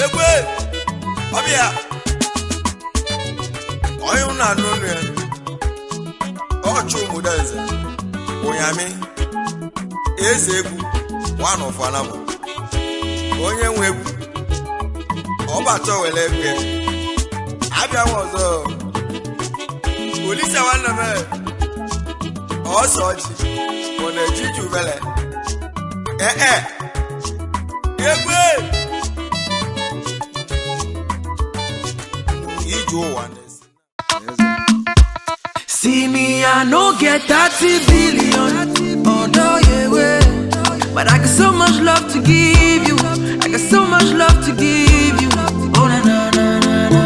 Egwe, Obia. Oyuna no no. Ocho mudaze. Oyami. Ezegu one of anamo. Onye nwebu. Obato wele egwe. Abia wozo. Polisi wana me. Osoji. One jiju vele. Egwe. See me, I no get 30 billion, although you will. But I got so much love to give you. I got so much love to give you. Oh na na na na na.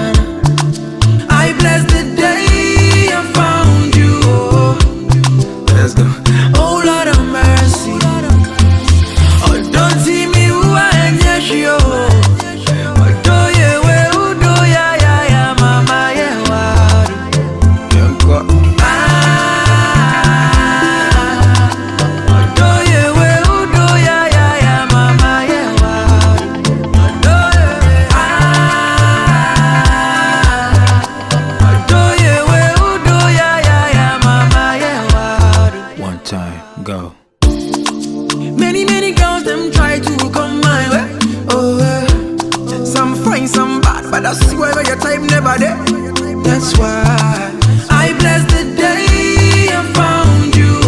I bless the day I found you. Oh, let's go. Oh Lord of mercy. Oh, don't see me who I am, yes you. Many girls them try to come my way. Oh, some fine, some bad, but I swear your type never there. That's why I bless the day I found you.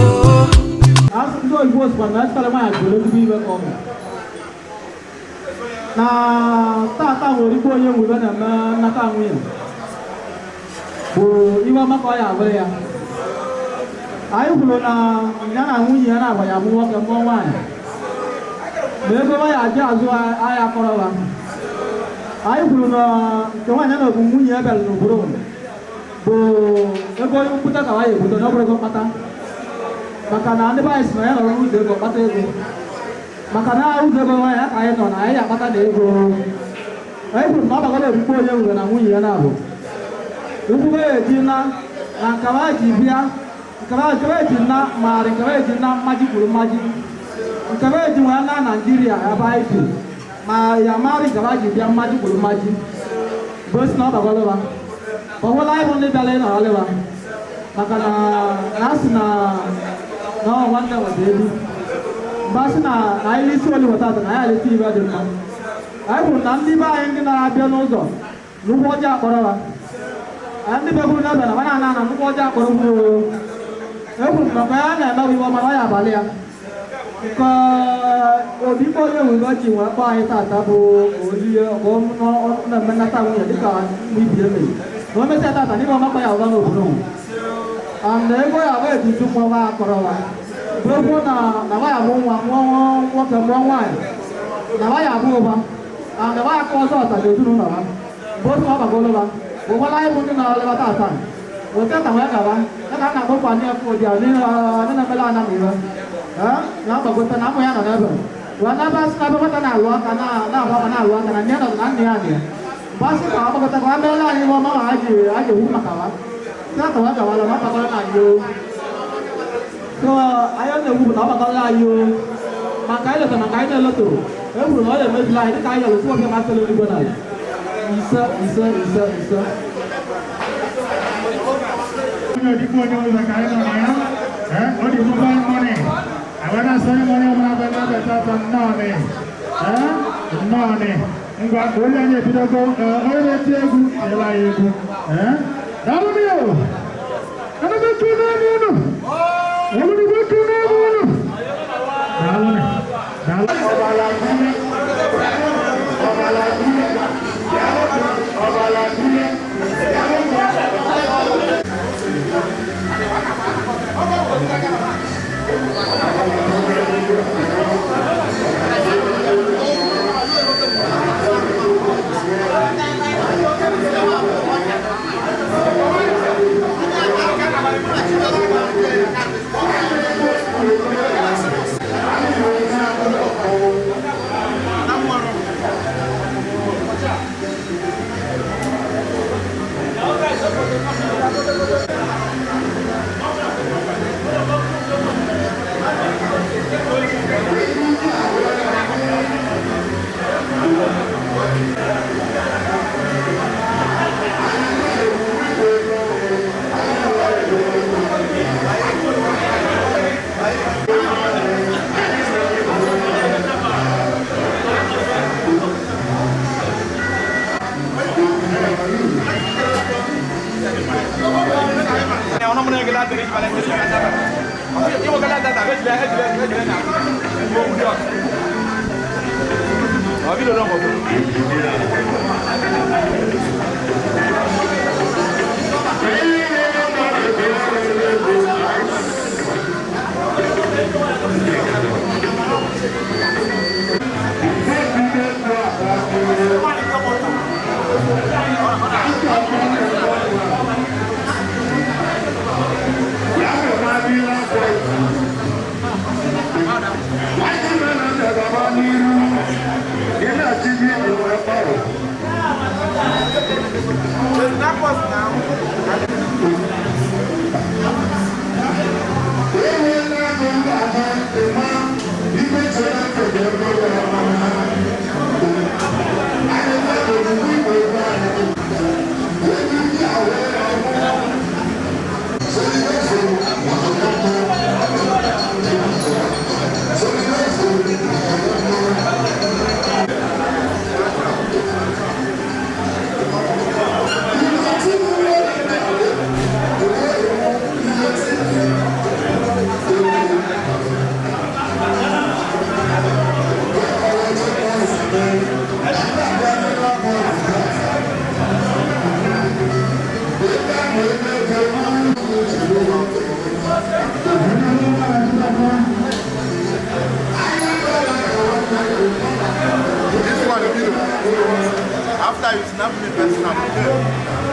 I will not Yana, I am walking more wine. Never I just I am for a I will not go another Munya Bell. The boy put that away with another Pata. Macana device, man, or who's the Pata. Macana, who's the boy I am on, I am Pata. I would not have a before you when I'm Munya. Look away, Gina, and Kawaki. Kawaji na mari kawaji na maji kulu maji kawaji wana Nigeria abaiti ma ya mari kawaji bia maji kulu maji bos na bagoloba bawola ibo ne dale na olewa makana nasina no wanda wa debi basina aili soli watata na aili tiba de ma aibu nandi ba engi na abia nozo nuboja korowa andi bebu na bana wana na nuboja korowo ebu mabaya na wiwa mabaya balia ko obibo ye wiwa jiwa ba ita tabo oli o no na mena ta wi dika mi bi me no me ta ta ni mama ya wa no no ande ko ya we ti tu mo wa korowa bobo na wa ya mo wa ke mo wa na wa ya bo ba ande wa ko so ta de tu no na wa bo so ba go lo ba bo wa lai mo ni na le ba ta ta我这等下搞吧，那他拿不管那副掉那没拉那米了，然后我拿不下那个，我那把那把他拿罗，那把拿罗，那年到哪年的，把是搞把他管没拉你我妈还是胡嘛搞啊，那等下搞完了，妈把他拿有，说哎呀那胡老把他拿有，马改了马改了都，哎胡老也没来，那改了做片马走了就过来，一色。Di punya kaya namanya, oh di bukan mana? Awalnya saya mana mana betul mana? Mana? Enggak boleh ni tidak kau, orang ciagu, elai ibu, dalam dia, ada betul nama mana? Ada betul nama mana? Dalam After you snap me, I snap.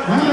What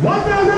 Don't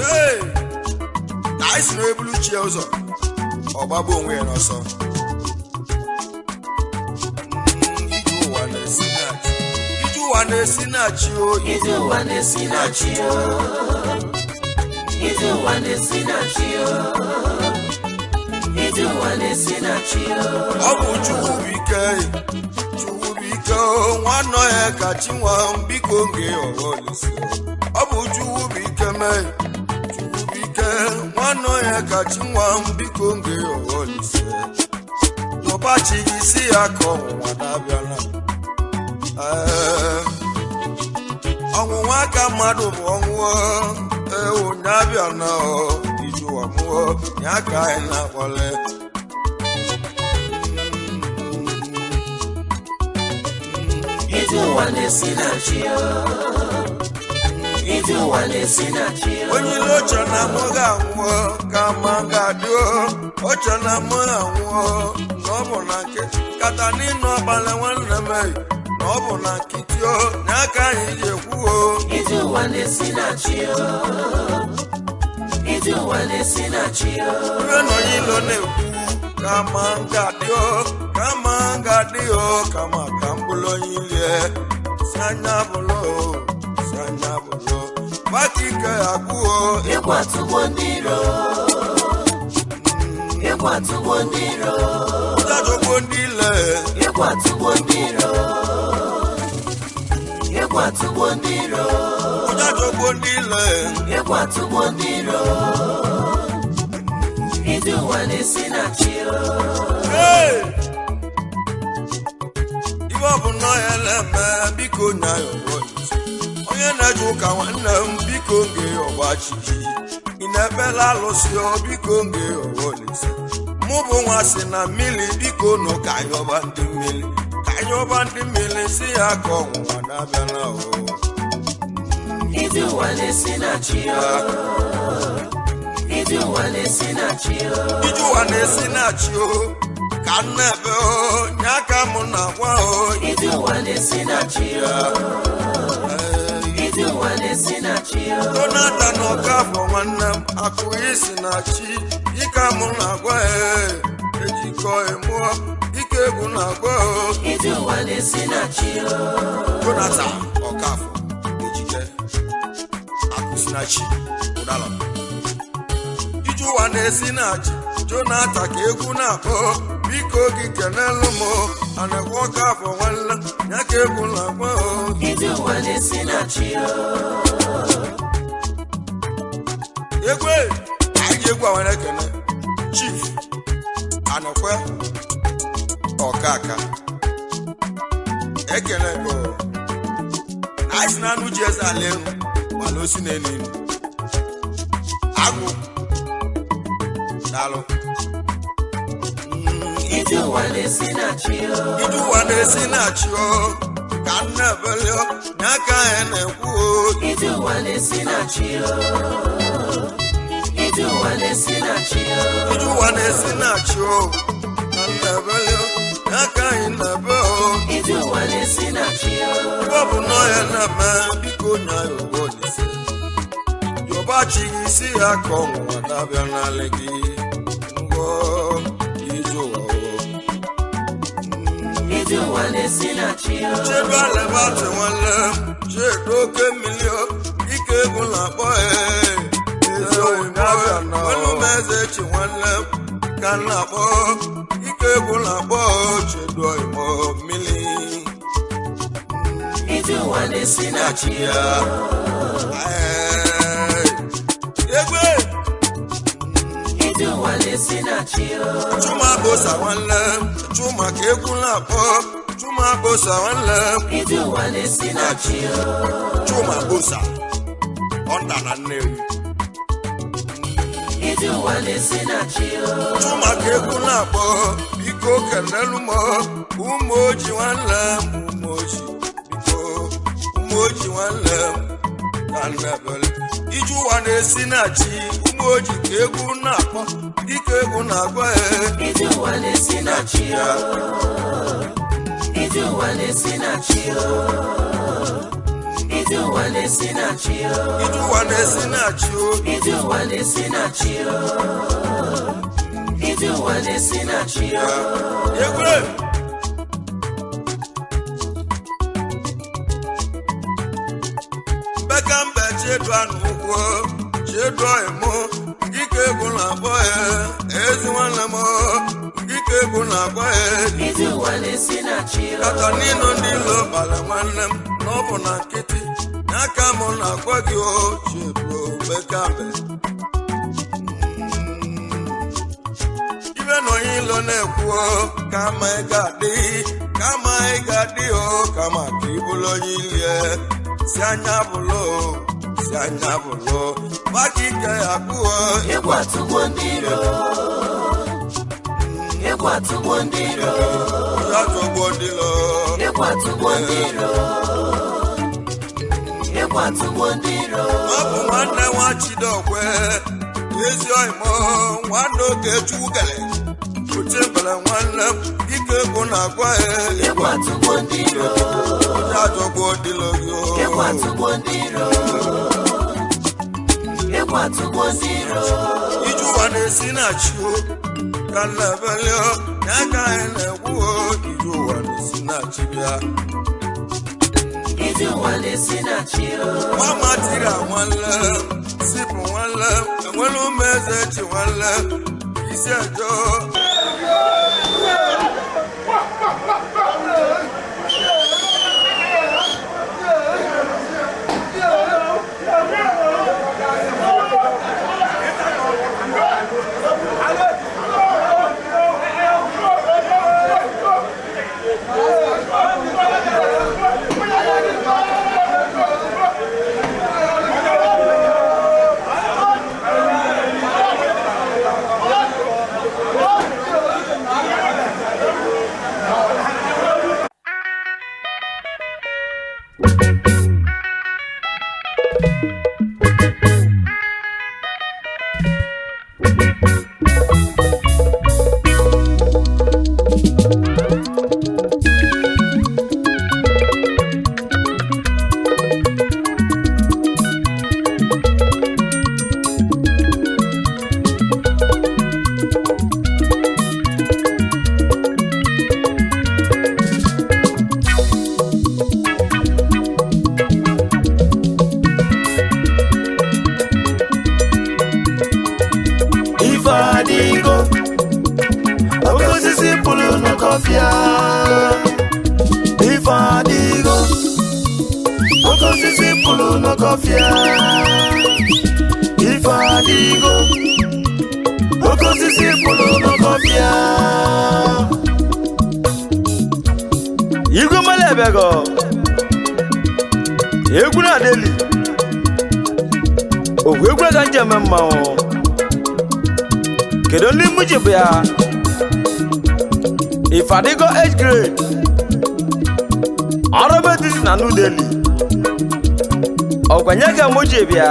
Hey! Nice no ebulu chi ụzọ. Ọgbagbo onwe ya n'ọsọ. Iju ụwa na-esi na chi o. Ije ụwa na-esi na chi o. Ije ụwa na-esi na chi o. Ije ụwa na-esi na chi o. Ọ bụ Chukwu bụ ike. Chukwu bụ ike o. Nwanọ ya ka chi nwa biko nge ọghọlisi. Ọ bụ Chukwu bụ ike mee. Chukwu bụ ike. Nwanọ ya ka chi nwa biko nge ọghọlisi. N'ụbọchị isi ya ka ọnwụnwa na-abịala. Ọnwụnwa ka mmadụ bụ ọnwụọ. Onye abịa na iju ụwa mụọ. Ya ka anyị na-akpọle. Ije ụwa na-esi na chi o. Ije ụwa na-esi na chi o. Onye ile oche na mụ ga-anwụọ ka ma ga-adị oche na mụ anwụọ na ọ bụ na nkịtị kata n'ịnụ ọgbala nwanne m na ọ bụ na nkịtị o na aka anyị ji ekwu o. Ije ụwa na-esi na chi o. Ije ụwa na-esi na chi o. Ire nọ n'ilo na-ekwu ka ma ga-adị ka ma ga-adị ka ma ka mkpụrụ onye ilie si anya bụlụ si anya bụlụ maka ike agwụ Ịkwa tụgbo ndị iro. Ịkwa tụgbo ndị iro. ụjajogbo ndị ile Ịkwa tụgbo ndị iro. Ịkwa tụgbo ndị iro. ụjajogbo ndị ile Ịkwa tụgbo ndị iro. Ije ụwa na-esi na chi o. Hey! Ibe ọ bụ nọ ya na-eme biko nya ya ọgbọlisi. Onye na-eje ụka nwanne m biko nge ya ọgbachichi. Ị na-ebela alụsị ọ biko nge ya ọgbọlisi. Mụ bụ nwa si na mmiri biko nụ ka anyị ọba ndị mmiri. Ka anyị ọba ndị mmiri si ya ka ọnwụnwa na-abịa na o. Ije ụwa na-esi na chi o. Ije ụwa na-esi na chi o. Ije ụwa na-esi na chi o. Ka m na-ebe o nye aka m na-agwa o. Ije ụwa na-esi na chi o. Ije ụwa na-esi na chi o. Jonathan Ọkafọ nwanne m akụghị isi na chi ike mụ na-agwa ejikọ emụọ ike egwu na-agwa o. Ije ụwa na-esi na chi o. Jonathan Ọkafọ ejike akụsi na chi ụdala. Ije ụwa na-esi na chi Jonathan ka egwu na-akpọ biko gị kenelu m anekwa Ọkafọ nwanne ya ka egwu na-agwa o. Ije ụwa na-esi na chi o. Egwe anyị egwu a nwere ekene Chief Anekwe Ọkaka ekene bụ anyị si na anụ ji eze ala elu mana osi n'elu ilu agụ daalụ. Ije ụwa na-esi na chi o. Ije ụwa na-esi na chi o ka m na-ebeli n'aka anyị na-ekwu o. Ije ụwa na-esi na chi o. Ije ụwa na-esi na chi o. Ije ụwa na-esi na chi o ka m na-ebeli n'aka anyị na-ebe o. Ije ụwa na-esi na chi o. Ibe ọ bụ nọ ya na-eme biko nya ya ọgbọlisi. Yoba chi gị isi ya ka ọnwụnwa na-abịa n'ala gị ngwọ ije ụwa o. Ije ụwa na-esi na chi o. Chedu alebati nwanne m chedu oke mmiri o ike egwu na-akpọ eze oyibo nwanne m eze chi nwanne m ka m na-akpọ ike egwu na-akpọ chedu oyibo mmiri. Ije ụwa na-esi na chi o. Egwe Ije ụwa na-esi na chi o. Chuma bosa nwanne m Chuma ka egwu na-akpọ Chuma bosa nwanne m Ije ụwa na-esi na chi o. Chuma bosa ọnda na Nnewi. Ije ụwa na-esi na chi o. Chuma ka egwu na-akpọ biko kenelu m ụmụ oji nwanne m ụmụ oji biko ụmụ oji nwanne m ka nnebele. Ije ụwa na-esi na chi ụmụ oji ka egwu na-akpọ dịka egwu na-agwa Ije ụwa na-esi na chi o. Ije ụwa na-esi na chi o. Ije ụwa na-esi na chi o. Ije ụwa na-esi na chi o. Ije ụwa na-esi na chi o. Ije ụwa na-esi na chi o. Egwure Beka mbe chedu anụkwụ chedu emo Gike egwu na-akpọ ya ezi nwanne m Gike egwu na-akpọ ya Ije ụwa na-esi na chi o. Kata n'ịnụ ndị ilo bala nwanne m na ọ bụ na nkịtị n'aka m na-akpọ gị o chedu beka mbe Ibe na onye ilo na-ekwu kama ị ga-adị o kama ka ị bụrụ onye ilie si anya bụlụ maka ike ya kpụọ Egwu atụgbo ndị iro. Egwu atụgbo ndị iro. ya tọgbọ dịlọ Egwu atụgbo ndị iro. Egwu atụgbo ndị iro. ọ bụ nwanne nwa Chidokwe ezi ọyịmọ nwanne Okechukwu gele uche mbele nwanne m ike egwu na-agwa ya Egwu atụgbo ndị iro. ya tọgbọ dịlọ Egwu atụgbo ndị iro. Egwu atụgbo ndị iro. Ije ụwa na-esi na chi o ka nlebelio ya ka anyị na-ekwu o ije ụwa na-esi na chi bịa Ije ụwa na-esi na chi o. Mama tiri nwanne sipụ nwanne enwere ụmụ eze chi nwanne isi ejo Igwe malebego egwu na deli ogwe egwu ga njem mmanwụ kedu ndị mụjibụ ya Ifadigo age grade ọrụ bedisi na New Delhi ọgwanye ga mụjibụ ya